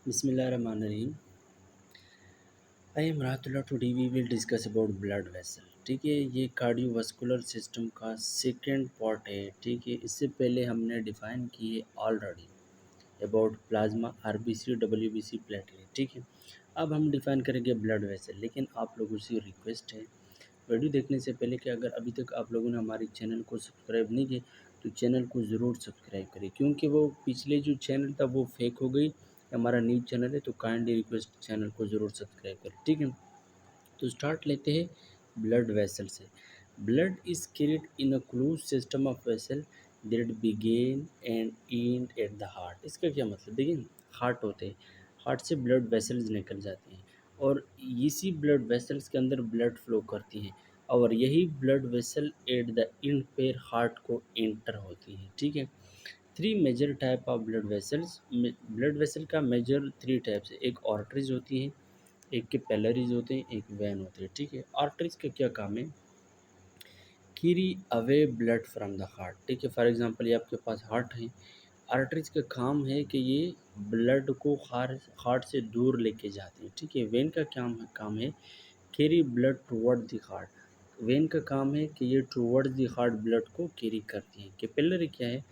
बिस्मिल्लाहिर्रहमानिर्रहीम। I am Rahatullah. Today we will discuss about blood vessel. ठीक है, ये कार्डियोवास्कुलर सिस्टम का सेकेंड पार्ट है। ठीक है, इससे पहले हमने डिफ़ाइन किए already about plasma, RBC, WBC, platelet. ठीक है, अब हम डिफ़ाइन करेंगे ब्लड वेसल। लेकिन आप लोगों से रिक्वेस्ट है, वीडियो देखने से पहले कि अगर अभी तक आप लोगों ने हमारे चैनल को सब्सक्राइब नहीं किया तो चैनल को ज़रूर सब्सक्राइब करें, क्योंकि वो पिछले जो चैनल था वो फेक हो गई। हमारा न्यू चैनल है तो काइंडली रिक्वेस्ट चैनल को ज़रूर सब्सक्राइब करें। ठीक है, तो स्टार्ट लेते हैं ब्लड वेसल से। Blood is carried in a close system of vessel that begin and end at the heart. इसका क्या मतलब, देखिए हार्ट होते हैं, हार्ट से ब्लड वेसल्स निकल जाती हैं और इसी ब्लड वेसल्स के अंदर ब्लड फ्लो करती हैं और यही blood vessel at the end पर हार्ट को एंटर होती है। ठीक है, three major type of blood vessels. Blood vessel का मेजर थ्री टाइप्स है। एक आर्टरीज होती हैं, एक के कैलरीज होते हैं, एक वैन होते हैं। ठीक है, आर्टरीज का क्या काम है, carry away blood from the heart. ठीक है, फॉर एग्जांपल ये आपके पास हार्ट है, आर्टरीज का काम है कि ये ब्लड को हार्ट से दूर लेके जाती है। ठीक है, वेन का काम है carry blood toward the heart. Vein का काम है कि ये टुवर्ड द हार्ट ब्लड को कैरी करती है। कैपिलरी क्या है,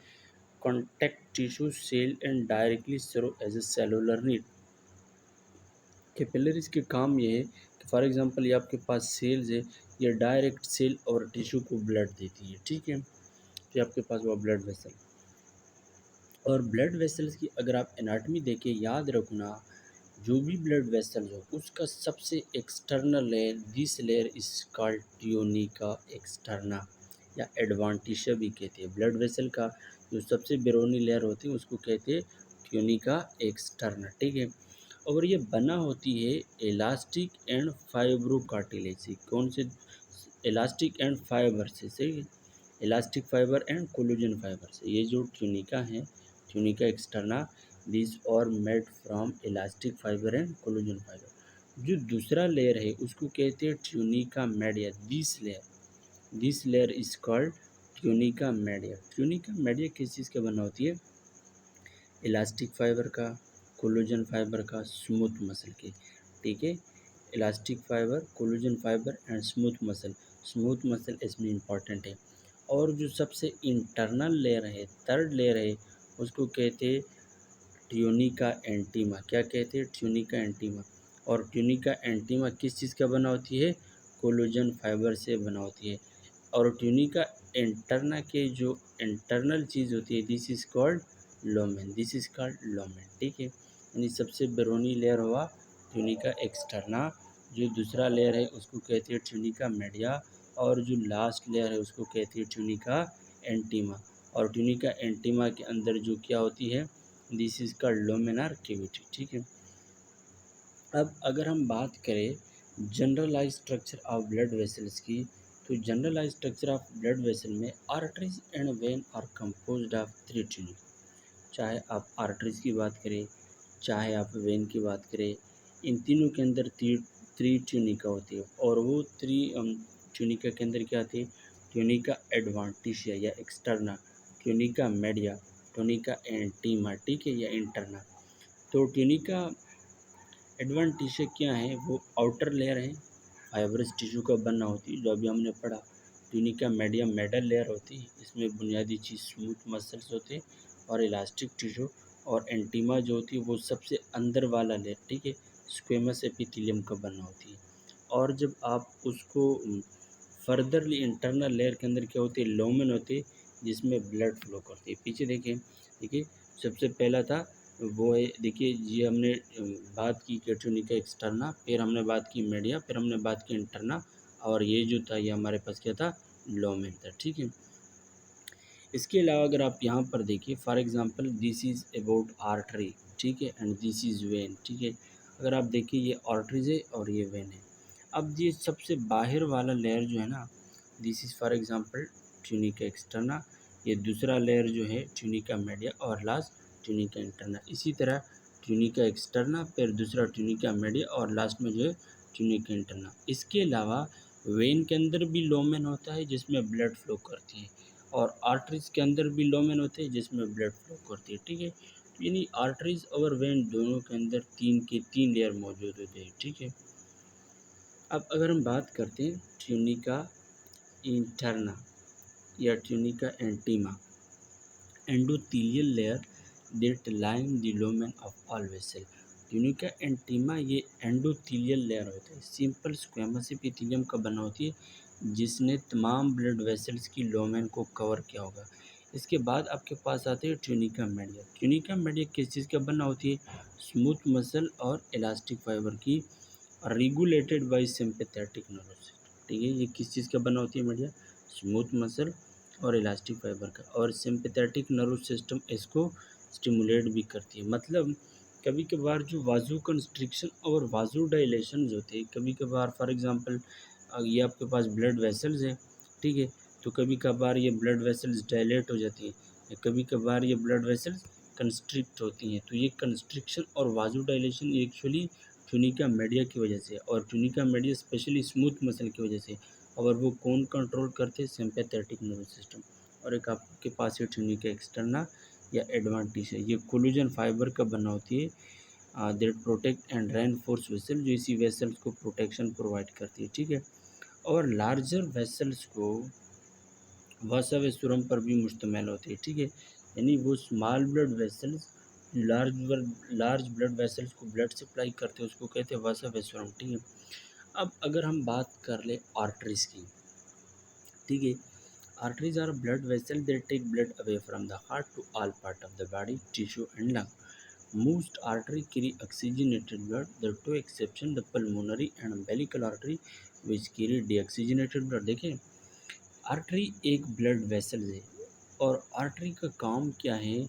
contact tissue cell and directly serve as a cellular need. Capillaries के काम ये है कि फॉर एग्जांपल ये आपके पास सेल्स है, ये डायरेक्ट सेल और टिश्यू को ब्लड देती है। ठीक है, ये आपके पास वो ब्लड वेसल। और ब्लड वेसल्स की अगर आप एनाटमी देखें, याद रखना जो भी ब्लड वेसल हो उसका सबसे external layer, this layer is called tunica externa या एडवांटिशिया भी कहते हैं। ब्लड वेसल का जो सबसे बेरोनी लेयर होती है उसको कहते हैं ट्यूनिका एक्सटर्ना। ठीक है, और ये बना होती है इलास्टिक एंड फाइब्रो कार्टिलेज से। कौन से, इलास्टिक एंड फाइबर से, सही है, elastic fibre and collagen fibre से। ये जो ट्यूनिका है, ट्यूनिका एक्सटर्ना, दिस और made from elastic fibre and collagen fibre. जो दूसरा लेयर है उसको कहते हैं tunica media. This layer is called tunica media. Tunica media किस चीज़ का बना होती है, इलास्टिक फाइबर का, कोलेजन फाइबर का, स्मूथ मसल के। ठीक है, elastic fibre, collagen fibre and smooth muscle. Smooth muscle इसमें इम्पॉर्टेंट है। और जो सबसे इंटरनल लेयर है, थर्ड लेयर है, उसको कहते हैं ट्यूनिका एंटीमा। क्या कहते हैं, ट्यूनिका एंटीमा। और ट्यूनिका एंटीमा किस चीज़ का बना होती है, कोलेजन फाइबर से बना होती है। और ट्यूनिका इंटरना के जो इंटरनल चीज़ होती है, this is called lumen, this is called lumen. ठीक है, यानी सबसे बेरोनी लेयर हुआ ट्यूनिका एक्सटर्ना, जो दूसरा लेयर है उसको कहते हैं ट्यूनिका मीडिया, और जो लास्ट लेयर है उसको कहते हैं ट्यूनिका एंटीमा। और ट्यूनिका एंटीमा के अंदर जो क्या होती है, this is called luminal cavity. ठीक है, अब अगर हम बात करें generalize structure of blood vessels की, तो generalize structure of blood vessel में arteries and vein are composed of three tunic. चाहे आप आर्टरीज की बात करें, चाहे आप वेन की बात करें, इन तीनों के अंदर थ्री ट्यूनिका होती है। और वो थ्री ट्यूनिका के अंदर क्या आती है, ट्यूनिका एडवांटिशिया या एक्सटर्ना, ट्यूनिका मीडिया, ट्यूनिका एंटीमा। ठीक है, या इंटरना। तो ट्यूनिका एडवांटिशिया क्या है, वो आउटर लेयर है, फाइब्रस टिश्यू का बनना होती है जो अभी हमने पढ़ा। ट्यूनिका मीडिया मिडल लेयर होती है, इसमें बुनियादी चीज़ स्मूथ मसल्स होते हैं और इलास्टिक टिश्यू। और एंटीमा जो होती है वो सबसे अंदर वाला लेयर, ठीक है, स्क्वेमस एपिथेलियम का बनना होती है। और जब आप उसको फर्दरली इंटरनल लेयर के अंदर क्या होती है, लोमेन होती है जिसमें ब्लड फ्लो करती है। पीछे देखें, देखिए सबसे पहला था वो है, देखिए ये हमने बात की ट्यूनिका एक्सटर्ना, फिर हमने बात की मीडिया, फिर हमने बात की इंटरना, और ये जो था ये हमारे पास क्या था, लोमेन था। ठीक है, इसके अलावा अगर आप यहाँ पर देखिए, for example this is about artery, ठीक है, एंड दिस इज़ वेन। ठीक है, अगर आप देखिए ये आर्टरीज है और ये वेन है। अब ये सबसे बाहर वाला लेयर जो है ना, this is for example tunica externa, ये दूसरा लेयर जो है ट्यूनिका मीडिया, और लास्ट ट्यूनिका इंटरना। इसी तरह ट्यूनिका एक्सटर्ना, फिर दूसरा ट्यूनिका मीडिया, और लास्ट में जो है ट्यूनिका इंटरना। इसके अलावा वेन के अंदर भी लोमेन होता है जिसमें ब्लड फ्लो करती है, और आर्टरीज के अंदर भी लोमेन होते हैं जिसमें ब्लड फ्लो करती है। ठीक है, यानी आर्टरीज और वेन दोनों के अंदर तीन के तीन लेयर मौजूद होते हैं, ठीक है। अब अगर हम बात करते हैं ट्यूनिका इंटरना या tunica intima, endothelial layer that line the lumen of all vessel. Tunica intima ये एंडोथेलियल लेयर होता है, सिंपल स्क्वेमस एपिथेलियम का बना होती है जिसने तमाम ब्लड वेसल्स की लुमेन को कवर किया होगा। इसके बाद आपके पास आते हैं ट्यूनिका मीडिया। ट्यूनिका मीडिया किस चीज़ का बना होती है? स्मूथ मसल और इलास्टिक फाइबर की, regulated by sympathetic nervous system, ठीक है। ये किस चीज़ का बना होती है मीडिया? स्मूथ मसल और इलास्टिक फाइबर का, और सिंपैथेटिक नर्वस सिस्टम इसको स्टिमुलेट भी करती है। मतलब कभी कभार जो वाजू कंस्ट्रिक्शन और वाजू डायलेशन होते हैं, कभी कभार फॉर एग्जांपल ये आपके पास ब्लड वेसल्स है, ठीक है, तो कभी कभार ये ब्लड वेसल्स डायलेट हो जाती है या कभी कभार ये ब्लड वेसल्स कंस्ट्रिक्ट होती हैं। तो ये कंस्ट्रिक्शन और वाजू डायलेशन एक्चुअली ट्यूनिका मीडिया की वजह से, और tunica media specially smooth muscle की वजह से, और वो कौन कंट्रोल करते हैं? Sympathetic nervous system. और एक आपके पास है ट्यूनिका एक्सटर्ना या एडवांटिस है, ये कोलेजन फाइबर का बना होती है that protect and reinforce vessel, जो इसी वेसल्स को प्रोटेक्शन प्रोवाइड करती है, ठीक है। और लार्जर वेसल्स को वासावेसुरम पर भी मुश्तमिल होती है, ठीक है। यानी वो small blood vessels large blood vessels को ब्लड सप्लाई करते हैं, उसको कहते हैं वासावेसुरम, ठीक है। अब अगर हम बात कर ले आर्टरीज की, ठीक है, arteries are blood vessels that take blood away from the heart to all part of the body, tissue and lung. Most arteries carry oxygenated blood. The two exception the pulmonary and umbilical artery which carry deoxygenated blood। देखें, artery एक blood vessel है, और artery का काम क्या है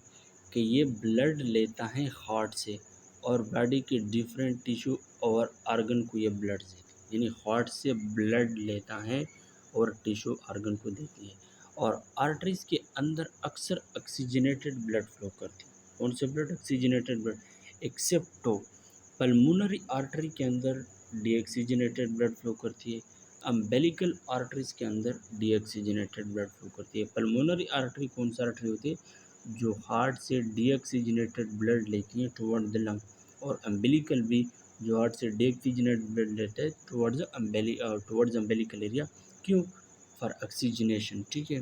कि ये ब्लड लेता है हार्ट से और बॉडी के डिफरेंट टिश्यू और आर्गन को ये ब्लड देती है। यानी हार्ट से ब्लड लेता है और टिश्यू आर्गन को देती है। और आर्टरीज के अंदर अक्सर ऑक्सीजनेटेड ब्लड फ्लो करती है। कौन से ब्लड? ऑक्सीजनेटेड ब्लड, एक्सेप्ट तो पल्मोनरी आर्टरी के अंदर डीऑक्सीजनेटेड ब्लड फ्लो करती है, अम्बेलिकल आर्टरीज के अंदर डीऑक्सीजनेटेड ब्लड फ्लो करती है। पल्मोनरी आर्टरी कौन सा आर्टरी होती है? जो हार्ट से डीऑक्सीजनेटेड ब्लड लेती है टुवर्ड द लंग, और अम्बेलिकल भी जो हार्ट से डीऑक्सीजनेटेड ब्लड लेता है टुवर्ड्स अम्बेलिकल एरिया। क्यों? फॉर ऑक्सीजनेशन, ठीक है।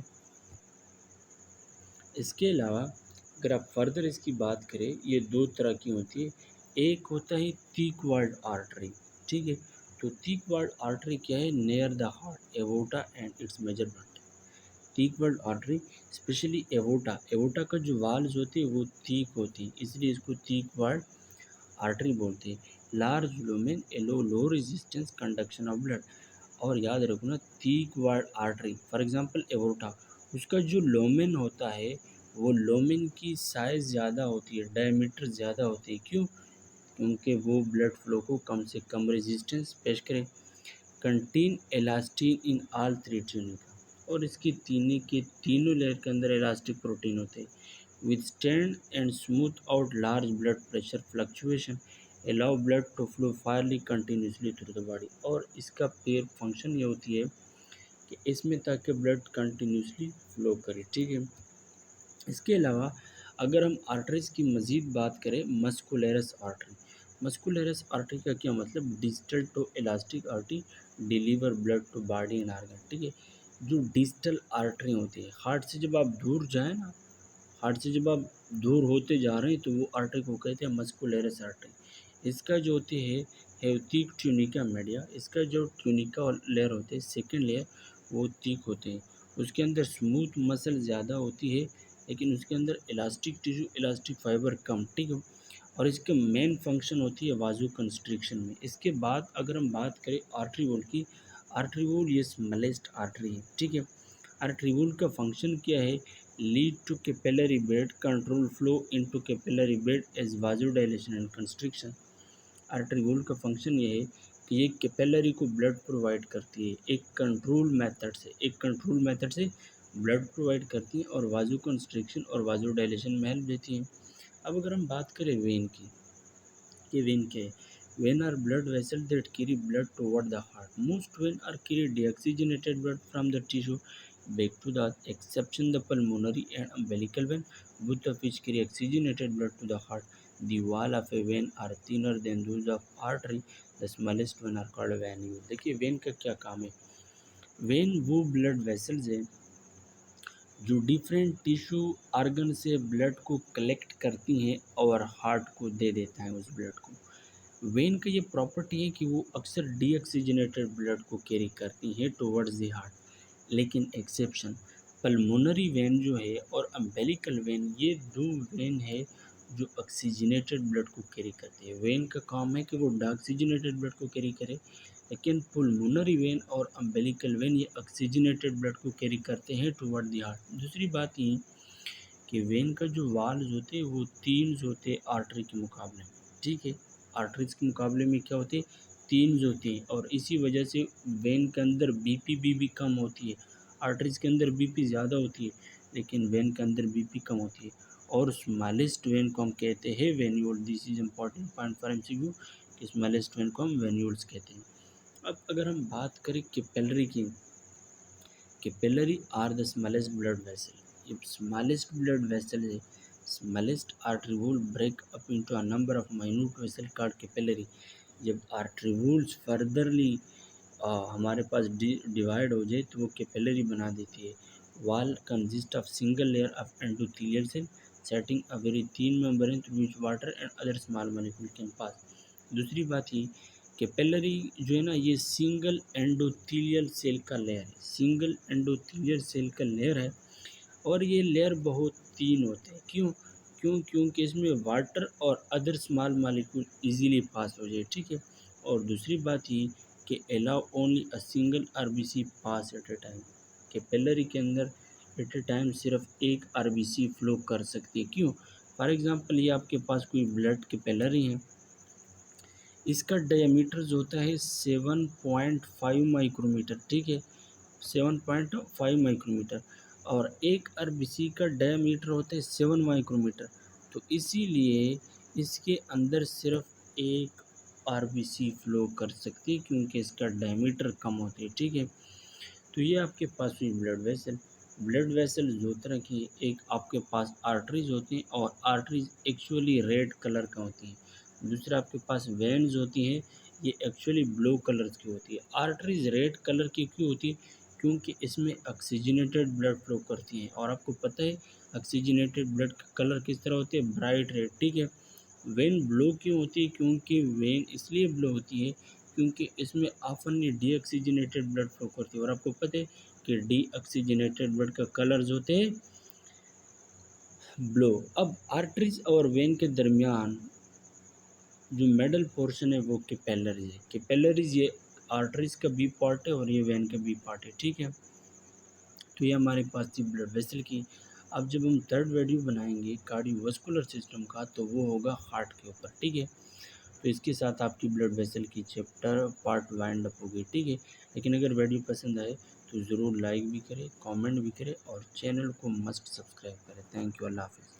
इसके अलावा अगर आप फर्दर इसकी बात करें, ये दो तरह की होती है। एक होता है थिक वॉल्ड आर्टरी, ठीक है। तो थिक वॉल्ड आर्टरी क्या है? Near the heart, aorta and its measurement. Thick walled artery specially aorta, aorta का जो वाल्स होते हैं वो थिक होती है, इसलिए इसको थिक वॉल्ड आर्टरी बोलते हैं। Large lumen allow low resistance conduction of blood. और याद रखना, thick walled artery for example aorta, उसका जो लोमेन होता है वो लोमेन की साइज़ ज़्यादा होती है, डायमीटर ज़्यादा होती है। क्यों? क्योंकि वो ब्लड फ्लो को कम से कम रेजिस्टेंस पेश करे। Contain elastin in all three tunica, और इसकी तीनों लेयर के अंदर इलास्टिक प्रोटीन होते हैं। Withstand and smooth out large blood pressure fluctuation, allow blood to flow freely continuously through the body. और इसका पेयर फंक्शन ये होती है कि इसमें ताकि ब्लड कंटिन्यूसली फ्लो करे, ठीक है। इसके अलावा अगर हम आर्टरीज़ की मज़ीद बात करें, मस्कुलरस आर्टरी। मस्कुलरस आर्टरी का क्या मतलब? Digital to elastic artery deliver blood to body and organ, ठीक है। जो डिजिटल आर्टरी होती है, हार्ट से जब आप दूर जाए ना, हार्ट से जब आप दूर होते जा रहे हैं तो वो आर्टरी को कहते हैं मस्कुलरस आर्टरी। इसका जो होती है थिक ट्यूनिका मीडिया, इसका जो ट्यूनिका लेयर होते हैं, सेकेंड लेयर, वो थिक होते हैं। उसके अंदर स्मूथ मसल ज़्यादा होती है, लेकिन उसके अंदर इलास्टिक टिश्यू इलास्टिक फाइबर कम, ठीक है। और इसके मेन फंक्शन होती है वाजू कंस्ट्रिक्शन में। इसके बाद अगर हम बात करें आर्टरीवोल की, आर्टरीवोल ये स्मॉलेस्ट आर्टरी है, ठीक है। आर्टरीवोल का फंक्शन क्या है? Lead to capillary bed, control flow into capillary bed as vasodilation and constriction. Arteriole का फंक्शन ये है कि ये कैपिलरी को ब्लड प्रोवाइड करती है, एक कंट्रोल मेथड से ब्लड प्रोवाइड करती है, और वाजू कंस्ट्रिक्शन और वाजू डायलेशन में हेल्प देती है। अब अगर हम बात करें वेन की, कि वेन क्या है? Vein are blood vessel that carry blood toward the heart. Most vein are carry deoxygenated blood from the tissue back to the exception the pulmonary and umbilical vein, both of which carry oxygenated blood to the heart. The wall of a vein are thinner than those of artery. The smallest one are called venule. देखिए when का क्या काम है। When वो blood vessels है जो different tissue organ से blood को कलेक्ट करती हैं और हार्ट को दे देता है उस ब्लड को। वेन का ये प्रॉपर्टी है कि वो अक्सर डीऑक्सीजनेटेड ब्लड को कैरी करती हैं टुवर्ड्स द हार्ट। लेकिन एक्सेप्शन पल्मोनरी वेन जो है और अम्बेलिकल वेन, ये दो वेन है जो ऑक्सीजनेटेड ब्लड को कैरी करते हैं। वेन का काम है कि वो डॉक्सीजनेटेड ब्लड को कैरी करे, लेकिन पुल्मोनरी वेन और अम्बेलिकल वेन ये ऑक्सीजनेटेड ब्लड को कैरी करते हैं टुवर्ड द हार्ट। दूसरी बात ये कि वेन का जो वाल्स होते हैं वो तीन होते हैं आर्टरी के मुकाबले में, ठीक है। आर्टरीज के मुकाबले में क्या होते हैं, तीन होते हैं, और इसी वजह से वेन के अंदर बीपी भी कम होती है। आर्टरीज के अंदर बीपी ज़्यादा होती है, लेकिन वेन के अंदर बीपी कम होती है। और स्मॉलेस्ट वेन को हम कहते हैं venule. This is important point for MCQ कि स्मॉलेस्ट वेन को हम वेन्यूल्स कहते हैं। अब अगर हम बात करें कैपिलरी की, capillary are the smallest blood vessel. ये स्मॉलेस्ट ब्लड वेसल है। Smallest arteriole break up into a number of minute vessel called capillary. जब आर्टरीवूल्स फर्दरली हमारे पास डिवाइड हो जाए तो वो कैपिलरी बना देती है। Wall consist of single layer of endothelial cell setting a very thin membrane through which water and other small molecule can pass. दूसरी बात ये कैपिलरी जो है ना, ये सिंगल एंडोथेलियल सेल का लेयर है। सिंगल एंडोथेलियल सेल का लेयर है, और ये लेयर बहुत थिन होते हैं। क्योंकि इसमें वाटर और other small molecule easily pass हो जाए, ठीक है। और दूसरी बात ये कि allow only a single RBC pass at a time. Capillary के अंदर एट ए टाइम सिर्फ एक आरबीसी फ्लो कर सकती है। क्यों? फॉर एग्जांपल ये आपके पास कोई ब्लड कैपिलरी है, इसका डायमीटर जो होता है 7.5 माइक्रोमीटर, ठीक है, 7.5 माइक्रोमीटर, और एक आरबीसी का डायमीटर होता है 7 माइक्रोमीटर। तो इसीलिए इसके अंदर सिर्फ एक आरबीसी फ्लो कर सकती है, क्योंकि इसका डायमीटर कम होता है, ठीक है। तो ये आपके पास हुई ब्लड वेसल। ब्लड वेसल दो तरह की, एक आपके पास आर्टरीज होती हैं, और आर्टरीज एक्चुअली रेड कलर का होती हैं। दूसरा आपके पास वेन्स होती हैं, ये एक्चुअली ब्लू कलर की होती है। आर्टरीज रेड कलर की क्यों होती है? क्योंकि इसमें ऑक्सीजनेटेड ब्लड फ्लो करती हैं, और आपको पता है ऑक्सीजनेटेड ब्लड का कलर किस तरह होती है, ब्राइट रेड, ठीक है। वेन ब्लू क्यों होती है? क्योंकि वेन इसलिए ब्लू होती है क्योंकि इसमें ऑफनली डीऑक्सीजनेटेड ब्लड फ्लो करती है, और आपको पता है कि डीऑक्सीजनेटेड ब्लड का कलर्स होते हैं ब्लू। अब आर्टरीज और वेन के दरमियान जो मिडल पोर्शन है वो कैपिलरीज है। कैपिलरीज ये आर्टरीज का बी पार्ट है और ये वेन का बी पार्ट है, ठीक है। तो ये हमारे पास थी ब्लड वेसल की। अब जब हम थर्ड वीडियो बनाएंगे कार्डियोवास्कुलर सिस्टम का, तो वो होगा हार्ट के ऊपर, ठीक है। तो इसके साथ आपकी ब्लड वेसल की चैप्टर पार्ट वाइंड अप होगी, ठीक है। लेकिन अगर वीडियो पसंद आए तो ज़रूर लाइक भी करें, कमेंट भी करें, और चैनल को मस्ट सब्सक्राइब करें। थैंक यू, अल्लाह हाफिज़।